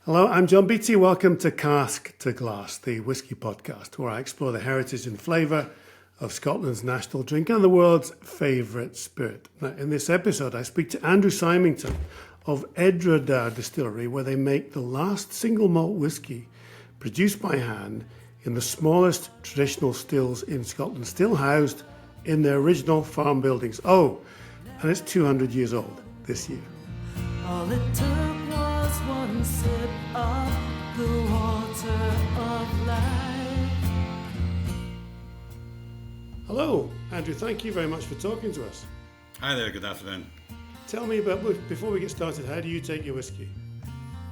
Hello, I'm John Beattie. Welcome to Cask to Glass, the whisky podcast, where I explore the heritage and flavour of Scotland's national drink and the world's favourite spirit. Now, in this episode, I speak to Andrew Symington of Edradour Distillery, where they make the last single malt whisky produced by hand in the smallest traditional stills in Scotland, still housed in their original farm buildings. Oh, and it's 200 years old this year. All it took was one sip of the water of life. Hello, Andrew. Thank you very much for talking to us. Hi there, good afternoon. Tell me about, before we get started, how do you take your whiskey?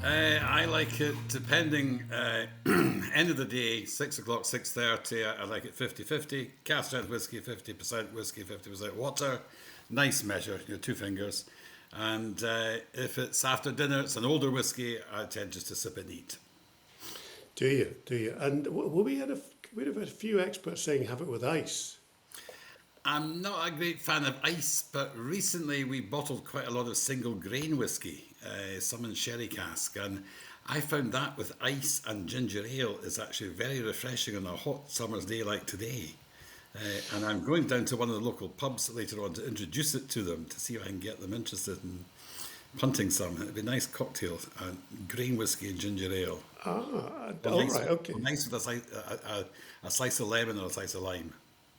I like it depending, end of the day, 6 o'clock, 6:30, I like it 50-50. Cask strength whiskey, 50% whiskey, 50% water. Nice measure, two fingers. And if it's after dinner, it's an older whiskey, I tend just to sip it neat. Do you? And we have had a few experts saying have it with ice. I'm not a great fan of ice, but recently we bottled quite a lot of single grain whiskey, some in sherry cask, and I found that with ice and ginger ale is actually very refreshing on a hot summer's day like today. And I'm going down to one of the local pubs later on to introduce it to them to see if I can get them interested in punting some. It'd be a nice cocktail, grain whiskey and ginger ale. All Nice, right, okay. Nice with a slice of lemon or a slice of lime.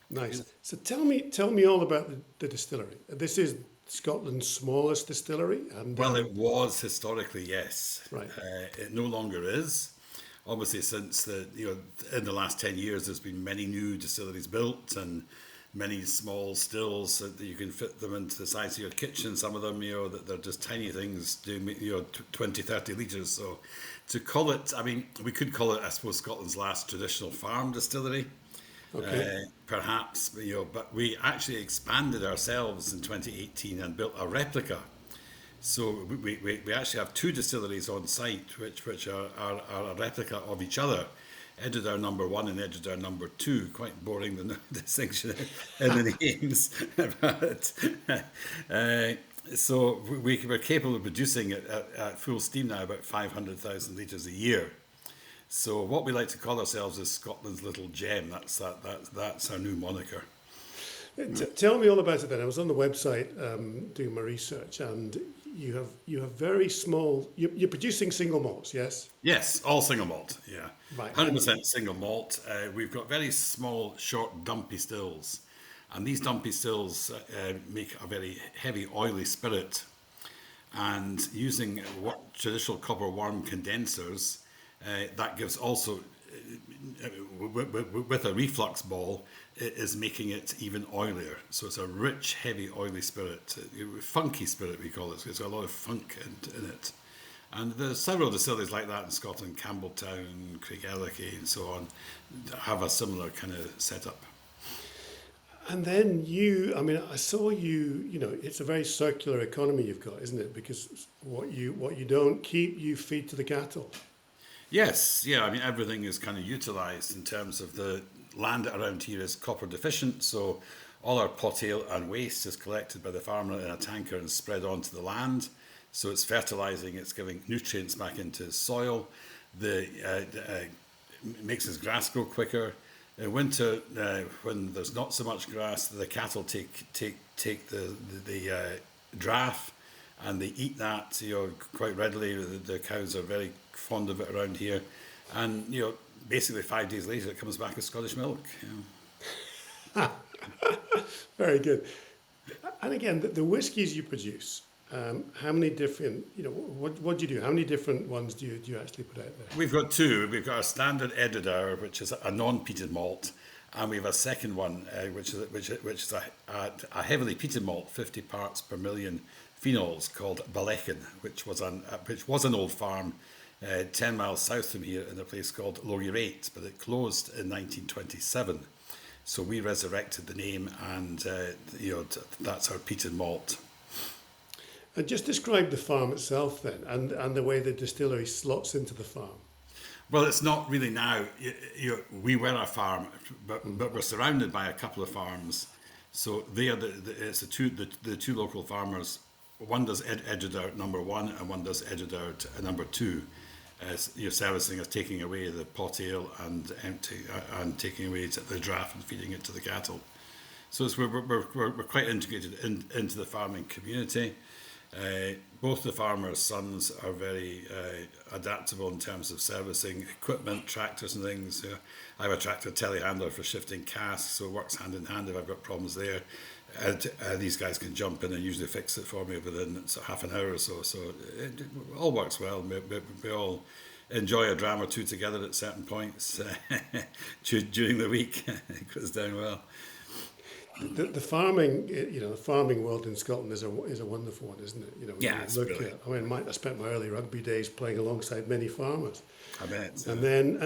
Nice. So tell me all about the distillery. This is Scotland's smallest distillery, and Well, it was historically, yes. Right. It no longer is. Obviously, since in the last 10 years, there's been many new distilleries built and many small stills that you can fit them into the size of your kitchen. Some of them, that they're just tiny things, doing 20, 30 litres. So to call it, we could call it, I suppose, Scotland's last traditional farm distillery. Okay. Perhaps, but we actually expanded ourselves in 2018 and built a replica. So we actually have two distilleries on site, which are a replica of each other. Edradour number 1 and Edradour number 2. Quite boring, the distinction in the names. So we're capable of producing it at full steam now, about 500,000 litres a year. So what we like to call ourselves is Scotland's little gem. That's our new moniker. Tell me all about it then. I was on the website doing my research, and you have very small. You're producing single malts, yes? Yes, all single malt. Yeah, Right. 100% single malt. We've got very small, short, dumpy stills, and these dumpy stills make a very heavy, oily spirit. And using traditional copper worm condensers, that gives also, with a reflux ball, it is making it even oilier. So it's a rich, heavy, oily spirit, funky spirit we call it. So it's got a lot of funk in it. And there's several distilleries like that in Scotland, Campbelltown, Craigellachie and so on, that have a similar kind of setup. And then I saw it's a very circular economy you've got, isn't it? Because what you don't keep, you feed to the cattle. Yes, yeah, everything is kind of utilised in terms of the land around here is copper deficient, so all our pot ale and waste is collected by the farmer in a tanker and spread onto the land. So it's fertilizing, it's giving nutrients back into the soil, makes his grass grow quicker. In winter, when there's not so much grass, the cattle take the draff, and they eat that quite readily. The cows are very fond of it around here, and basically 5 days later it comes back as Scottish milk. Very good. And again, the whiskies you produce, how many different, what do you do? How many different ones do you actually put out there? We've got two. We've got our standard Edradour, which is a non-peated malt, and we have a second one, which is a heavily peated malt, 50 parts per million phenols, called Ballechin, which was an old farm 10 miles south from here in a place called Oloroso, but it closed in 1927. So we resurrected the name, and that's our peated malt. And just describe the farm itself then, and the way the distillery slots into the farm. Well, it's not really now. We were a farm, but we're surrounded by a couple of farms. So they are the two local farmers. One does Edradour number 1 and one does Edradour number 2. servicing as taking away the pot ale and taking away the draft and feeding it to the cattle. So we're quite integrated into the farming community. Both the farmers' sons are very adaptable in terms of servicing equipment, tractors and things. I have a tractor telehandler for shifting casks, so it works hand in hand if I've got problems there. These guys can jump in and usually fix it for me within half an hour or so. So it all works well. We all enjoy a dram or two together at certain points during the week. It goes down well. The farming, the farming world in Scotland is a wonderful one, isn't it? It's brilliant. I spent my early rugby days playing alongside many farmers. I bet. And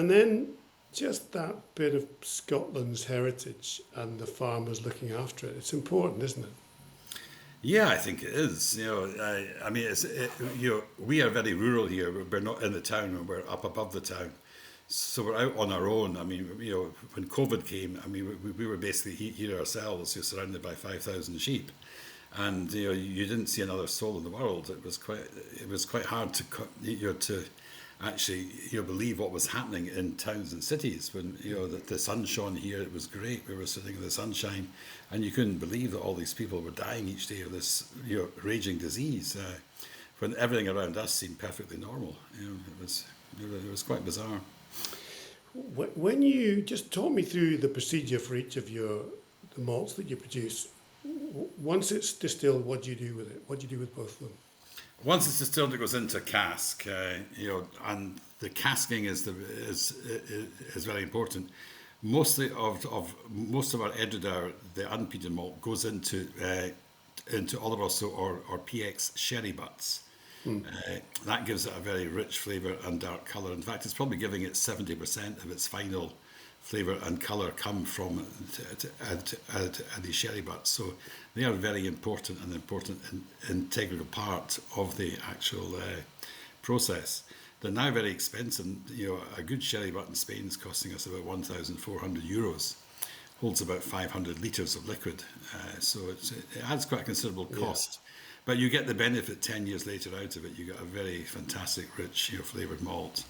then just that bit of Scotland's heritage and the farmers looking after it. It's important, isn't it? Yeah, I think it is. We are very rural here. We're not in the town. We're up above the town. So we're out on our own. When COVID came, we were basically here ourselves, surrounded by 5,000 sheep, and you didn't see another soul in the world. It was quite hard to actually believe what was happening in towns and cities. When the sun shone here, it was great. We were sitting in the sunshine, and you couldn't believe that all these people were dying each day of this raging disease. When everything around us seemed perfectly normal, it was quite bizarre. When you just talk me through the procedure for each of the malts that you produce, once it's distilled, what do you do with it? What do you do with both of them? Once it's distilled, it goes into cask, and the casking is very important. Most of our Edradour, the unpeated malt, goes into Oloroso or PX Sherry butts. That gives it a very rich flavour and dark colour. In fact, it's probably giving it 70% of its final flavour and colour come from these sherry butts. So they are very important integral part of the actual process. They're now very expensive. A good sherry butt in Spain is costing us about €1,400. Holds about 500 litres of liquid. So it adds quite a considerable cost. Yeah. But you get the benefit 10 years later out of it. You get a very fantastic, rich, flavoured malt.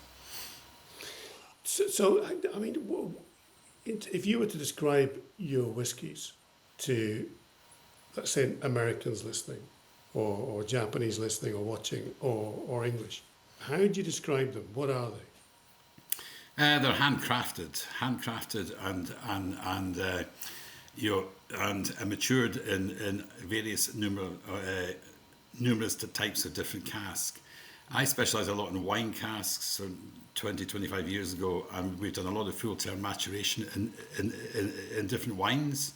So, if you were to describe your whiskies to, let's say, Americans listening, or Japanese listening, or watching, or English, how would you describe them? What are they? They're handcrafted and matured in various numerous types of different casks. I specialise a lot in wine casks. So 25 years ago, and we've done a lot of full-term maturation in different wines.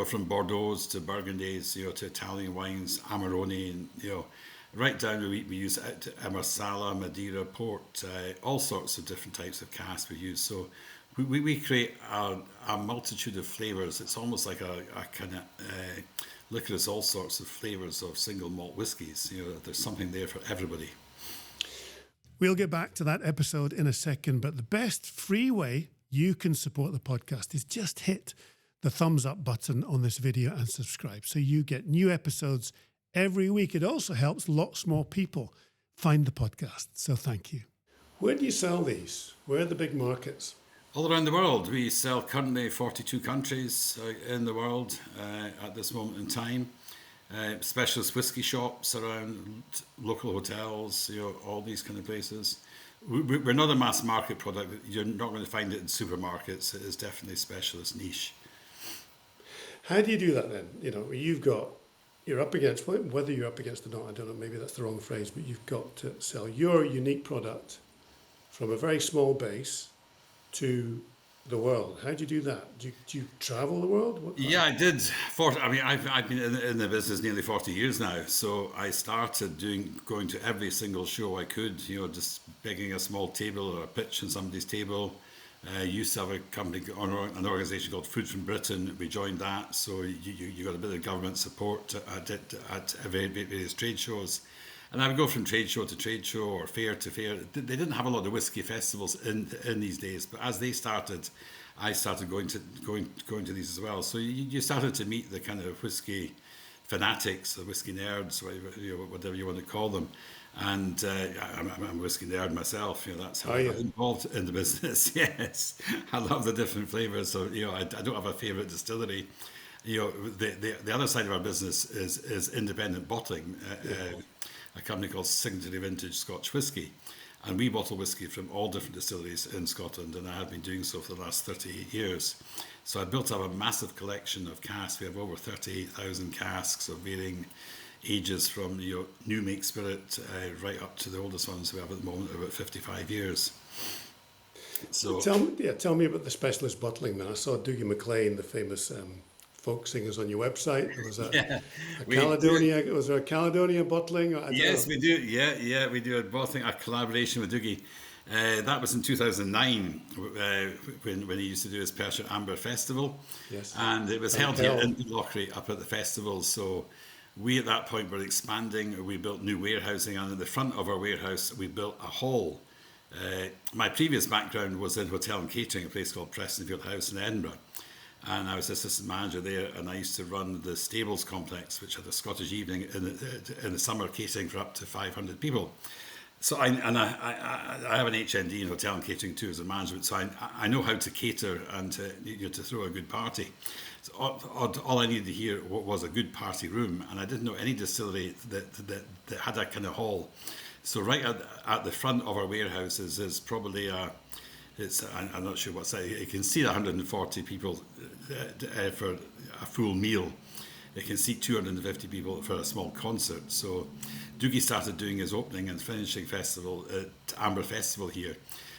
From Bordeaux to Burgundies, to Italian wines, Amarone, and right down to we use Marsala, Madeira, Port, all sorts of different types of casks we use. So we create a multitude of flavours. It's almost like a kind of licorice, all sorts of flavours of single malt whiskies. There's something there for everybody. We'll get back to that episode in a second, but the best free way you can support the podcast is just hit the thumbs up button on this video and subscribe so you get new episodes every week. It also helps lots more people find the podcast. So thank you. Where do you sell these? Where are the big markets? All around the world. We sell currently 42 countries in the world at this moment in time. Specialist whisky shops around, local hotels, all these kind of places. We're not a mass market product. You're not going to find it in supermarkets. It is definitely specialist niche. How do you do that then? You're up against, whether you're up against or not, I don't know, maybe that's the wrong phrase, but you've got to sell your unique product from a very small base to the world. How do you do that? Do you travel the world? Yeah, I did. I've been in the business nearly 40 years now. So I started going to every single show I could, just begging a small table or a pitch on somebody's table. Used to have a company, an organisation called Food from Britain. We joined that, so you got a bit of government support at various trade shows. And I would go from trade show to trade show or fair to fair. They didn't have a lot of whisky festivals in these days, but as they started, I started going to these as well. So you started to meet the kind of whisky fanatics, the whisky nerds, whatever you want to call them. And I'm a whiskey nerd myself. That's how Are I you? got involved in the business. Yes, I love the different flavors. So I don't have a favorite distillery. The other side of our business is independent bottling. A company called Signatory Vintage Scotch Whisky, and we bottle whiskey from all different distilleries in Scotland, and I have been doing so for the last 38 years. So I built up a massive collection of casks. We have over 38,000 casks of varying ages, from new make spirit right up to the oldest ones we have at the moment, about 55 years. So Tell me about the specialist bottling. Then I saw Dougie MacLean, the famous folk singers, on your website. There was a we Caledonia. Was there a Caledonia bottling? I don't Yes, know. we do. Yeah, we do a bottling, a collaboration with Dougie. That was in 2009 when he used to do his Persia Amber Festival. Yes. And it was And held here Hell. in Lochary up at the festival. So we at that point were expanding. We built new warehousing, and at the front of our warehouse we built a hall. My previous background was in hotel and catering, a place called Prestonfield House in Edinburgh. And I was assistant manager there, and I used to run the stables complex, which had a Scottish evening in the summer, catering for up to 500 people. So I have an HND in hotel and catering too as a management, so I know how to cater and to throw a good party. So all I needed to hear was a good party room, and I didn't know any distillery that had that kind of hall. So right at the front of our warehouses is probably I'm not sure what's that. You can seat 140 people for a full meal. It can seat 250 people for a small concert. So Dougie started doing his opening and finishing festival at Amber Festival here.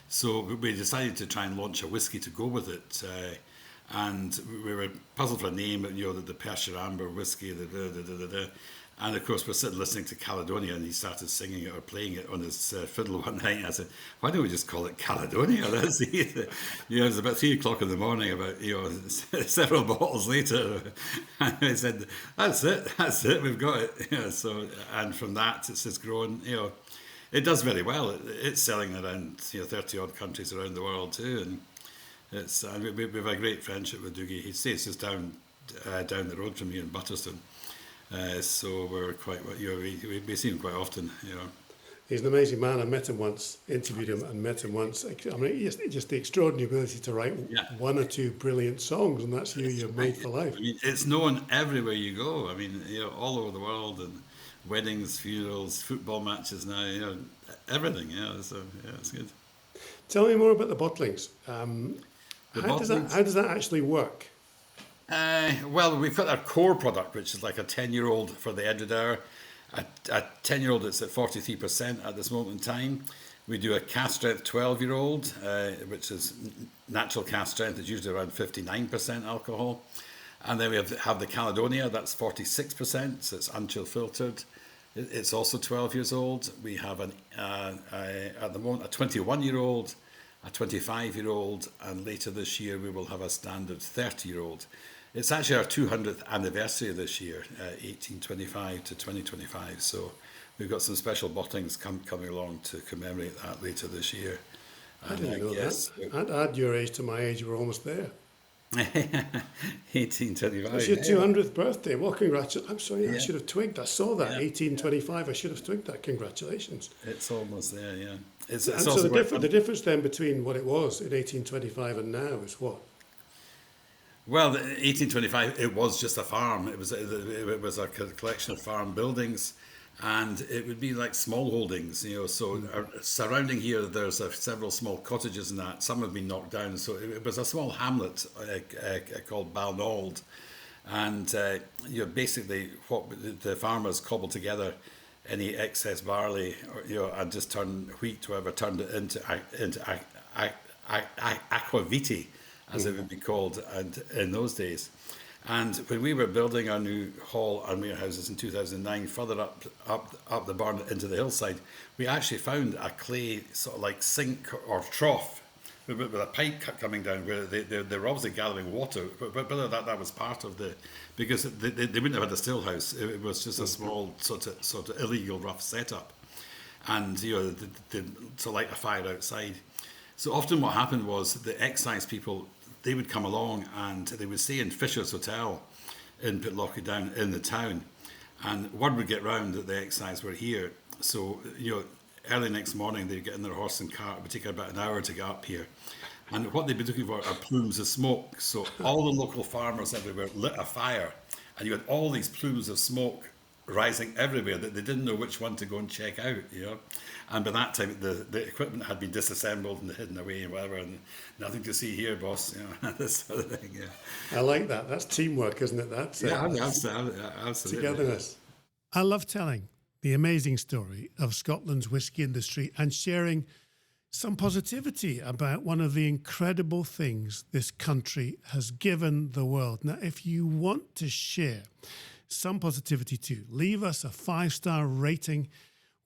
So we decided to try and launch a whiskey to go with it. And we were puzzled for a name, the Persia Amber whiskey, and of course we're sitting listening to Caledonia, and he started singing it or playing it on his fiddle one night. I said, why don't we just call it Caledonia? That's it was about 3 o'clock in the morning, about several bottles later, and I said, that's it, we've got it. So, and from that it's just grown. It does very well. It's selling around 30 odd countries around the world too, and it's we have a great friendship with Dougie. He stays just down the road from me in Butterston. So we're quite, we see him quite often. He's an amazing man. I met him once, interviewed him, and met him once. I mean, just the extraordinary ability to write one or two brilliant songs, and that's you're made for life. I mean, it's known everywhere you go. I mean, all over the world, and weddings, funerals, football matches now. Everything. So it's good. Tell me more about the bottlings. How does that actually work? Well, we've got our core product, which is like a 10-year-old for the Edradour. A 10-year-old that's at 43% at this moment in time. We do a cask strength 12-year-old, which is natural cask strength. It's usually around 59% alcohol. And then we have the Caledonia, that's 46%, so it's unfiltered. It's also 12 years old. We have at the moment a 21-year-old, a 25-year-old, and later this year we will have a standard 30-year-old. It's actually our 200th anniversary this year, 1825 to 2025. So we've got some special bottlings coming along to commemorate that later this year. I didn't know that. I'd add your age to my age. We're almost there. 1825. It's your 200th birthday. Well, congratulations. I'm sorry, I should have twigged. I saw that, 1825. I should have twigged that. Congratulations. It's almost there, yeah. It's And so also the difference then between what it was in 1825 and now is what? Well, 1825, it was just a farm. It was a collection of farm buildings, and it would be like small holdings, So surrounding here, there's several small cottages and that. Some have been knocked down. So it was a small hamlet called Balnold, and basically what the farmers cobbled together any excess barley, and just turned wheat, whoever turned it into aquaviti, as it would be called, and in those days. And when we were building our new hall and warehouses in 2009, further up the barn into the hillside, we actually found a clay sort of like sink or trough with a pipe coming down where they were obviously gathering water, but whether that was part of because they wouldn't have had a still house. It was just a small sort of illegal rough setup, and to light a fire outside. So often what happened was the excise people, they would come along and they would stay in Fisher's Hotel in Pitlochry down in the town, and word would get round that the excise were here, So, early next morning they'd get in their horse and cart. It would take about an hour to get up here. And what they'd be looking for are plumes of smoke. So all the local farmers everywhere lit a fire, and you had all these plumes of smoke rising everywhere that they didn't know which one to go and check out. And by that time, the equipment had been disassembled and hidden away and whatever, and nothing to see here, boss. This sort of thing. I like that. That's teamwork, isn't it? That's Absolutely. togetherness. I love telling the amazing story of Scotland's whisky industry and sharing some positivity about one of the incredible things this country has given the world. Now, if you want to share some positivity too, leave us a 5-star rating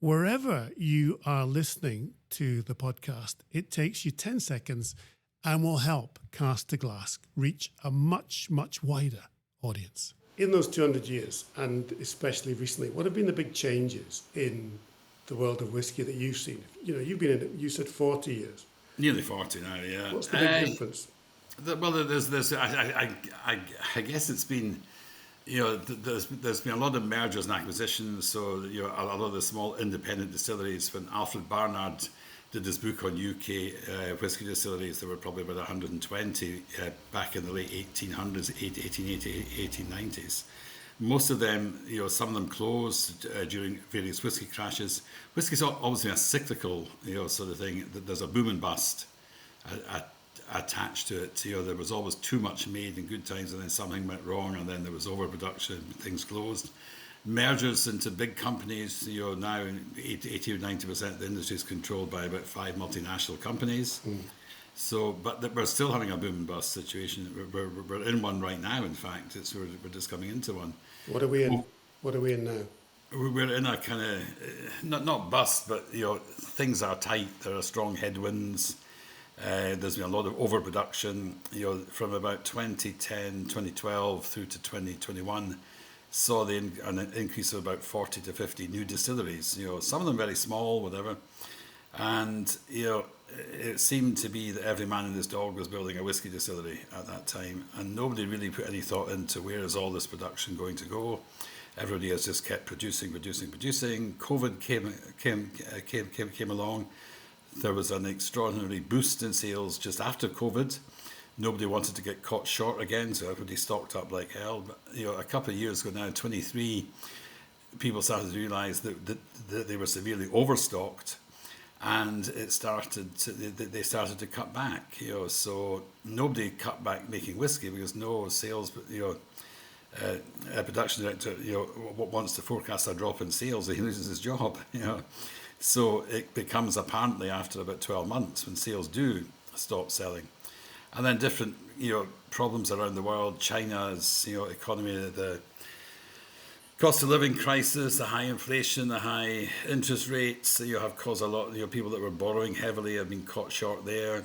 wherever you are listening to the podcast. It takes you 10 seconds and will help Cask to Glass reach a much, much wider audience. In those 200 years, and especially recently, what have been the big changes in the world of whisky that you've seen? You've been in it, you said 40 years. Nearly 40 now, yeah. What's the big difference? Well, there's I guess it's been, there's been a lot of mergers and acquisitions. So, a lot of the small independent distilleries, when Alfred Barnard did his book on UK whisky distilleries, there were probably about 120 back in the late 1800s, 1880s, 1890s. Most of them, some of them closed during various whisky crashes. Whisky's always been a cyclical, sort of thing. There's a boom and bust attached to it. There was always too much made in good times, and then something went wrong, and then there was overproduction, things closed. Mergers into big companies, now 80 or 90% of the industry is controlled by about 5 multinational companies. So, but we're still having a boom and bust situation. We're in one right now. In fact, we're just coming into one. What are we in? What are we in now? We're in a kind of not bust, but things are tight. There are strong headwinds. There's been a lot of overproduction. From about 2010, 2012 through to 2021, saw an increase of about 40 to 50 new distilleries. Some of them very small, whatever, and it seemed to be that every man and his dog was building a whisky distillery at that time, and nobody really put any thought into where is all this production going to go. Everybody has just kept producing. COVID came along. There was an extraordinary boost in sales just after COVID. Nobody wanted to get caught short again, so everybody stocked up like hell. But a couple of years ago now, 23, people started to realise that they were severely overstocked. And they started to cut back, so nobody cut back making whiskey because no sales, a production director, wants to forecast a drop in sales, he loses his job, So it becomes apparently after about 12 months when sales do stop selling. And then different, problems around the world, China's, economy, the cost of living crisis, the high inflation, the high interest rates, have caused a lot, people that were borrowing heavily have been caught short there.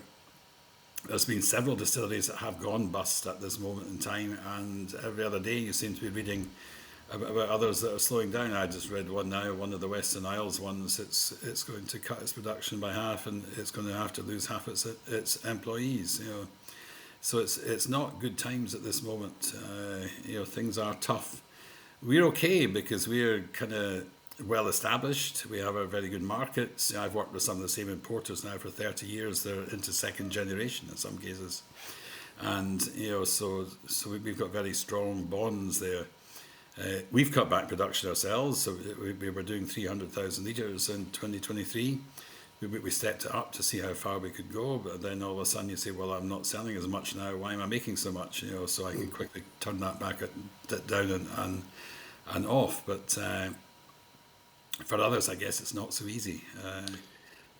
There's been several distilleries that have gone bust at this moment in time, and every other day you seem to be reading about others that are slowing down. I just read one now, one of the Western Isles ones, it's going to cut its production by half, and it's going to have to lose half its employees, So it's not good times at this moment. Things are tough. We're okay because we're kind of well established. We have a very good markets. I've worked with some of the same importers now for 30 years. They're into second generation in some cases. And, so we've got very strong bonds there. We've cut back production ourselves. So we were doing 300,000 litres in 2023. We stepped it up to see how far we could go, but then all of a sudden you say, well, I'm not selling as much now. Why am I making so much? So I can quickly turn that back down and off. But for others, I guess it's not so easy.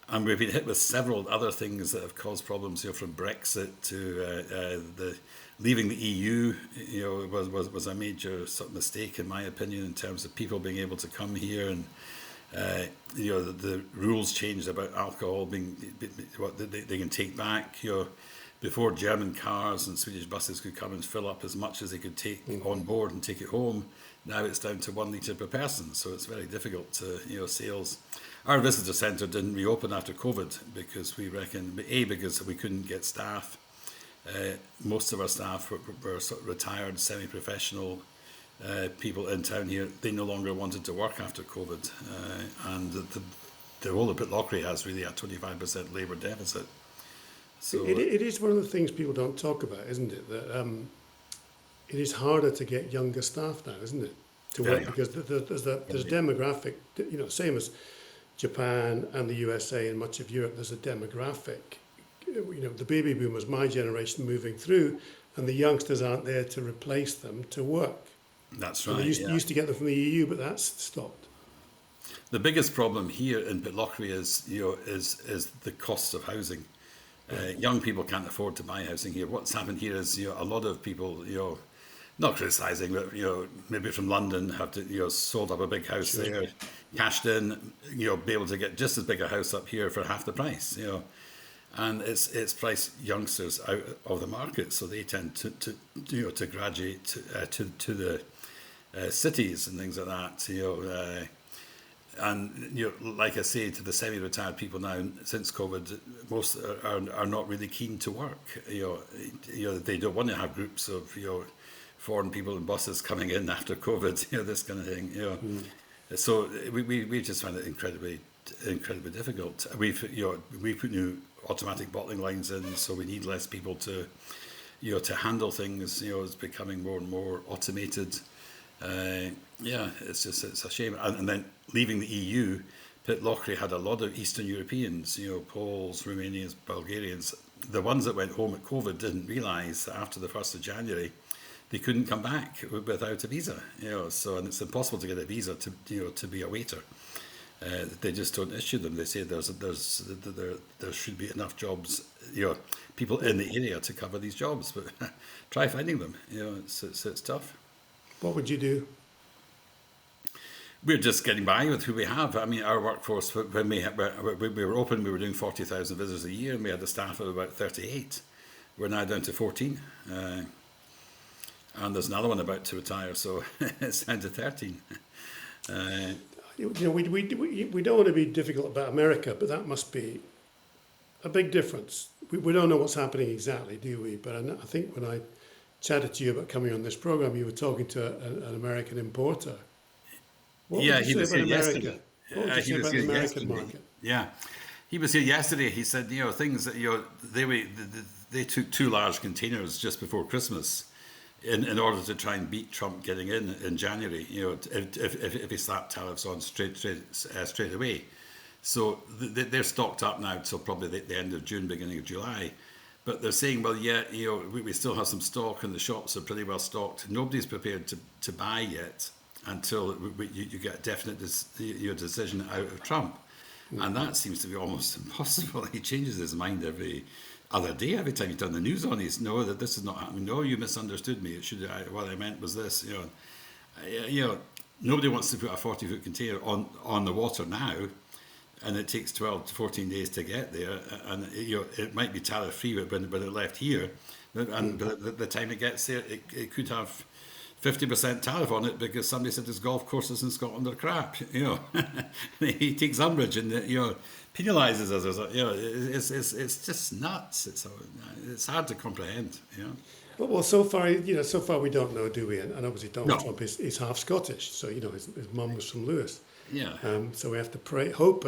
And we've been hit with several other things that have caused problems. From Brexit to the leaving the EU, was a major sort of mistake in my opinion in terms of people being able to come here and. The rules changed about alcohol being what they can take back. Before German cars and Swedish buses could come and fill up as much as they could take on board and take it home. Now it's down to 1 litre per person, so it's very difficult to sales. Our visitor centre didn't reopen after COVID because we reckon because we couldn't get staff. Most of our staff were sort of retired, semi-professional people in town here, they no longer wanted to work after COVID, and the whole of Pitlochry has really a 25% labour deficit. So It is one of the things people don't talk about, isn't it? That it is harder to get younger staff now, isn't it, to work, because there's a demographic, same as Japan and the USA and much of Europe. There's a demographic, the baby boomers, my generation, moving through, and the youngsters aren't there to replace them to work. That's So right. they used to get them from the EU, but that's stopped. The biggest problem here in Pitlochry is the cost of housing. Young people can't afford to buy housing here. What's happened here is a lot of people, not criticising, but maybe from London have to sold up a big house there, cashed in, be able to get just as big a house up here for half the price, and it's priced youngsters out of the market, so they tend to graduate to the cities and things like that, and like I say, to the semi-retired people now, since COVID, most are not really keen to work. They don't want to have groups of foreign people in buses coming in after COVID, this kind of thing. So we just find it incredibly difficult. We put new automatic bottling lines in, so we need less people to handle things. It's becoming more and more automated. It's a shame. And then leaving the EU, Pitlochry had a lot of Eastern Europeans, Poles, Romanians, Bulgarians. The ones that went home at COVID didn't realise that after the 1st of January, they couldn't come back without a visa. And it's impossible to get a visa to be a waiter. They just don't issue them. They say there should be enough jobs, people in the area to cover these jobs, but try finding them. It's tough. What would you do? We're just getting by with who we have. I mean, our workforce, when we were open, we were doing 40,000 visitors a year, and we had a staff of about 38. We're now down to 14. And there's another one about to retire, so it's down to 13. We don't want to be difficult about America, but that must be a big difference. We don't know what's happening exactly, do we? But I think when I chatted to you about coming on this program, you were talking to an American importer. What would you say about America? What would you say about the American market? Yeah, he was here yesterday. He said, things that they took 2 large containers just before Christmas in order to try and beat Trump getting in January. If he slapped tariffs on straight away. So they're stocked up now till probably the end of June, beginning of July. But they're saying, well, we still have some stock and the shops are pretty well stocked. Nobody's prepared to buy yet until you get a definite decision out of Trump. And that seems to be almost impossible. He changes his mind every other day. Every time you turn the news on, he's, no, that this is not happening. No, you misunderstood me. What I meant was this. Nobody wants to put a 40-foot container on the water now, and it takes 12 to 14 days to get there, and it might be tariff free, but when it left here, and by the time it gets there, it could have 50% tariff on it because somebody said his golf courses in Scotland are crap. He takes umbrage and penalises us. It's just nuts. It's hard to comprehend. Well, so far we don't know, do we? And obviously Donald Trump is half Scottish, so his mum was from Lewis. Yeah. So we have to pray, hope.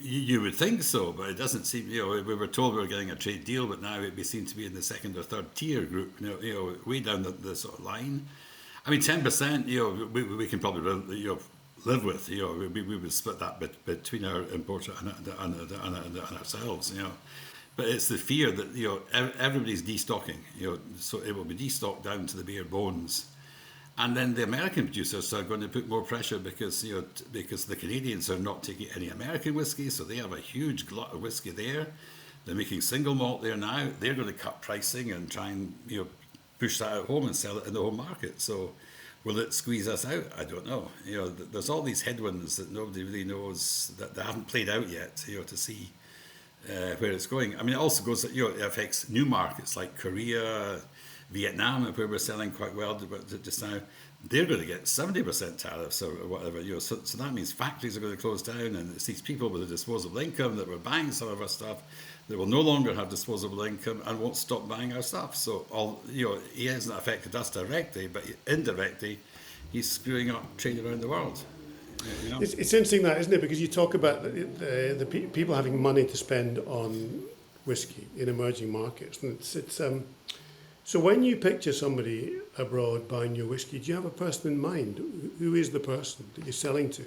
You would think so, but it doesn't seem. We were told we were getting a trade deal, but now we seem to be in the second or third tier group. Way down the sort of line. I mean, 10%. We can probably live with. We would split that between our importer and ourselves. But it's the fear that everybody's destocking. So it will be destocked down to the bare bones. And then the American producers are going to put more pressure because the Canadians are not taking any American whiskey, so they have a huge glut of whiskey there. They're making single malt there now. They're going to cut pricing and try and push that at home and sell it in the home market. So will it squeeze us out? I don't know. There's all these headwinds that nobody really knows, that they haven't played out yet. To see where it's going. I mean, it also goes. It affects new markets like Korea. Vietnam, where we're selling quite well just now, they're going to get 70% tariffs or whatever. So that means factories are going to close down, and it's these people with a disposable income that were buying some of our stuff that will no longer have disposable income and won't stop buying our stuff. So he hasn't affected us directly, but indirectly, he's screwing up trade around the world. You know? It's interesting that, isn't it? Because you talk about people having money to spend on whiskey in emerging markets, and so when you picture somebody abroad buying your whiskey, do you have a person in mind? Who is the person that you're selling to?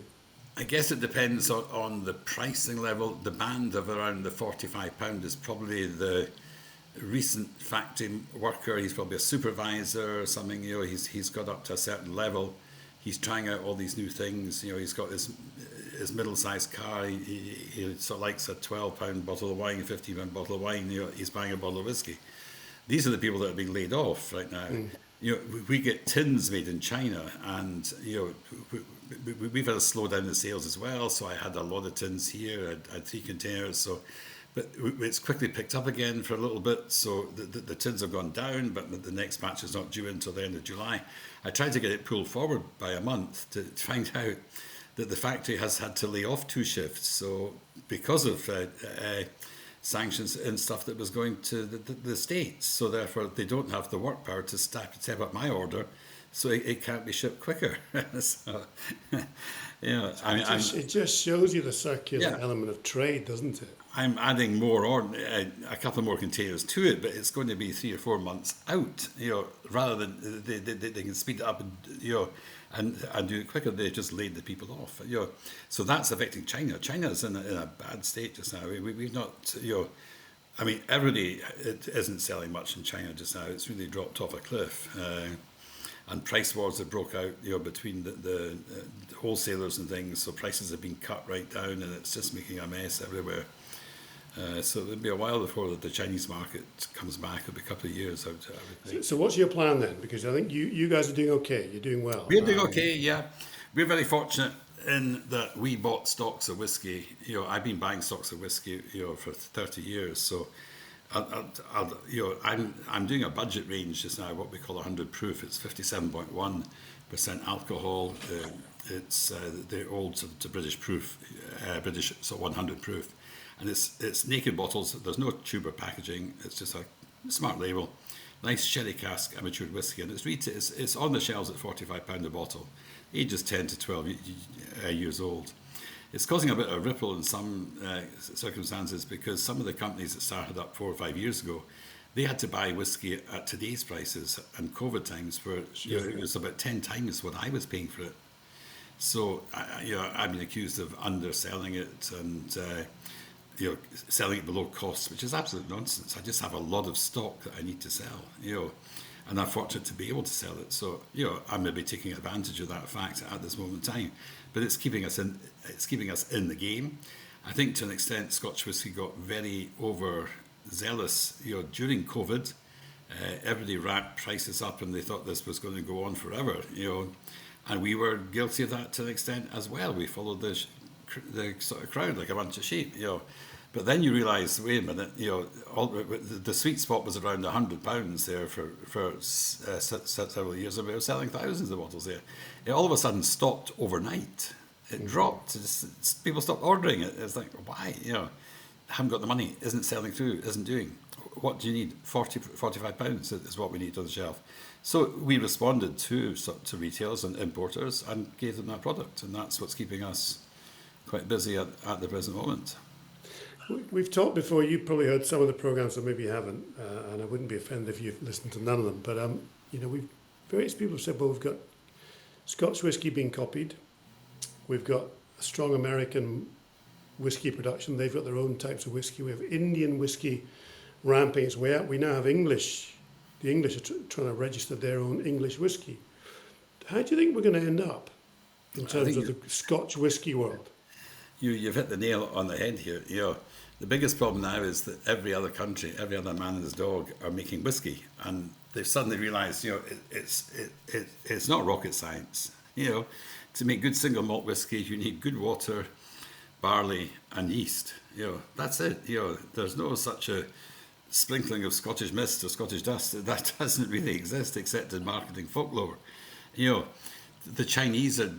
I guess it depends on the pricing level. The band of around the £45 is probably the recent factory worker. He's probably a supervisor or something. He's got up to a certain level. He's trying out all these new things. He's got his middle-sized car. He sort of likes a £12 bottle of wine, a £15 bottle of wine. He's buying a bottle of whiskey. These are the people that are being laid off right now. We get tins made in China, and we've had a slowdown in sales as well. So I had a lot of tins here. I had 3 containers. But it's quickly picked up again for a little bit. So the tins have gone down, but the next batch is not due until the end of July. I tried to get it pulled forward by a month to find out that the factory has had to lay off 2 shifts. So because of sanctions and stuff that was going to the States, so therefore they don't have the work power to step up my order, so it can't be shipped quicker. So, it just shows you the circular element of trade, doesn't it? I'm adding more a couple more containers to it, but it's going to be 3 or 4 months out. Rather than they can speed it up and do it quicker, they just laid the people off. So that's affecting China. China's in a bad state just now. We've not. Everybody isn't selling much in China just now. It's really dropped off a cliff. And price wars have broke out, between the wholesalers and things. So prices have been cut right down, and it's just making a mess everywhere. So it'll be a while before the Chinese market comes back. It'll be a couple of years, I would think. So what's your plan then? Because I think you guys are doing okay. You're doing well. We're doing okay, yeah. We're very fortunate in that we bought stocks of whiskey. I've been buying stocks of whiskey, for 30 years. So I'm doing a budget range just now, what we call 100 proof. It's 57.1% alcohol. It's the old sort of British proof, British 100 proof, and it's naked bottles. There's no tube or packaging. It's just a smart label, nice sherry cask amateur whiskey, and it's on the shelves at £45 a bottle, ages 10 to 12 years old. It's causing a bit of a ripple in some circumstances, because some of the companies that started up 4 or 5 years ago, they had to buy whiskey at today's prices and COVID times where it was about 10 times what I was paying for it. So I've been accused of underselling it and selling it below cost, which is absolute nonsense. I just have a lot of stock that I need to sell, and I'm fortunate to be able to sell it. So I may be taking advantage of that fact at this moment in time, but it's keeping us in. It's keeping us in the game. I think to an extent, Scotch whisky got very overzealous, during COVID. Everybody racked prices up, and they thought this was going to go on forever, and we were guilty of that to an extent as well. We followed the sort of crowd like a bunch of sheep, But then you realise, wait a minute, the sweet spot was around £100 there for several years, and we were selling thousands of bottles there. It all of a sudden stopped overnight. It dropped. People stopped ordering it. It's like, why? Haven't got the money, isn't selling through, isn't doing. What do you need? £45 is what we need on the shelf. So we responded to retailers and importers and gave them that product, and that's what's keeping us quite busy at the present moment. We've talked before. You've probably heard some of the programs, or maybe you haven't, and I wouldn't be offended if you've listened to none of them. But various people have said, well, we've got Scotch whisky being copied. We've got a strong American whisky production. They've got their own types of whisky. We have Indian whisky ramping its way up. We now have English. The English are trying to register their own English whisky. How do you think we're going to end up in terms of the Scotch whisky world? You've hit the nail on the head here. The biggest problem now is that every other country, every other man and his dog are making whiskey, and they've suddenly realised, it's not rocket science. To make good single malt whiskey, you need good water, barley, and yeast. That's it. There's no such a sprinkling of Scottish mist or Scottish dust. That doesn't really exist except in marketing folklore. You know, the Chinese are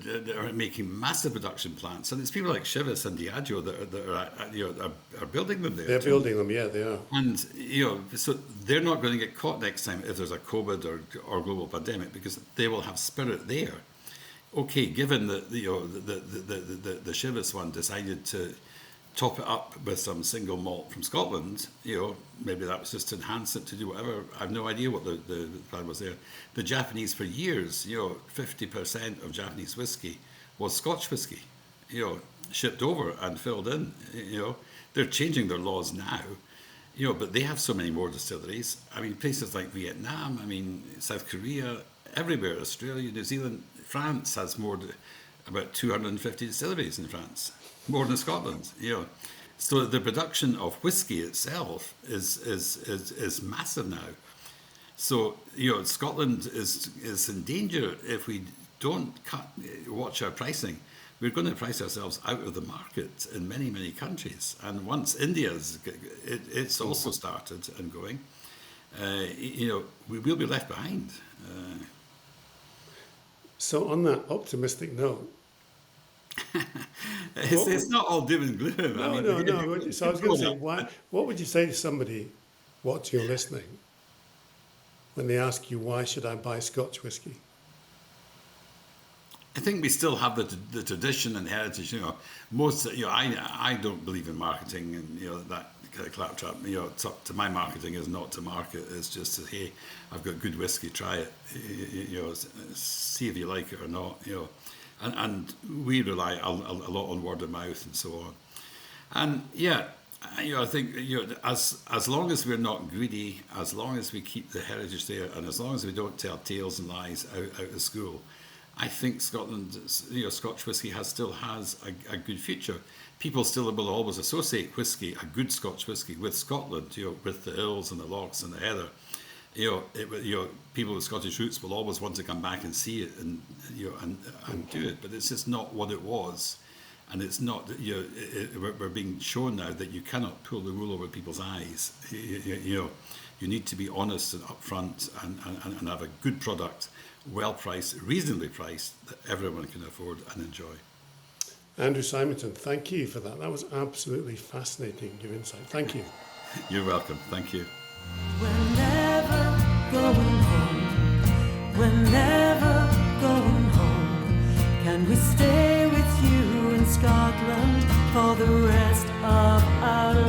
making massive production plants, and it's people like Chivas and Diageo that are building them there. They're building them, yeah, they are. And so they're not going to get caught next time if there's a COVID or global pandemic, because they will have spirit there. Okay, given that the Chivas one decided to top it up with some single malt from Scotland, maybe that was just to enhance it, to do whatever. I have no idea what the plan was there. The Japanese, for years, 50% of Japanese whiskey was Scotch whiskey, shipped over and filled in. They're changing their laws now, but they have so many more distilleries. I mean, places like Vietnam, South Korea, everywhere, Australia, New Zealand, France has about 250 distilleries in France, more than Scotland. So the production of whiskey itself is massive now. So Scotland is in danger if we don't watch our pricing. We're going to price ourselves out of the market in many countries. And once it's also started and going, we will be left behind. So on that optimistic note, it's not all doom and gloom. No. So I was going to say, what would you say to somebody watching or listening when they ask you, why should I buy Scotch whisky? I think we still have the tradition and heritage. I don't believe in marketing and that kind of claptrap. To my marketing is not to market. It's just to, hey, I've got good whiskey, try it. See if you like it or not. And we rely a lot on word of mouth and so on. And I think as long as we're not greedy, as long as we keep the heritage there, and as long as we don't tell tales and lies out of school, I think Scotland, Scotch whisky still has a good future. People still will always associate whiskey, a good Scotch whisky, with Scotland, with the hills and the lochs and the heather. People with Scottish roots will always want to come back and see it and do it, but it's just not what it was, and it's not. We're being shown now that you cannot pull the wool over people's eyes. You need to be honest and upfront and have a good product, well priced, reasonably priced, that everyone can afford and enjoy. Andrew Symington, thank you for that. That was absolutely fascinating, your insight. Thank you. You're welcome. Thank you. We're never going home. We're never going home. Can we stay with you in Scotland for the rest of our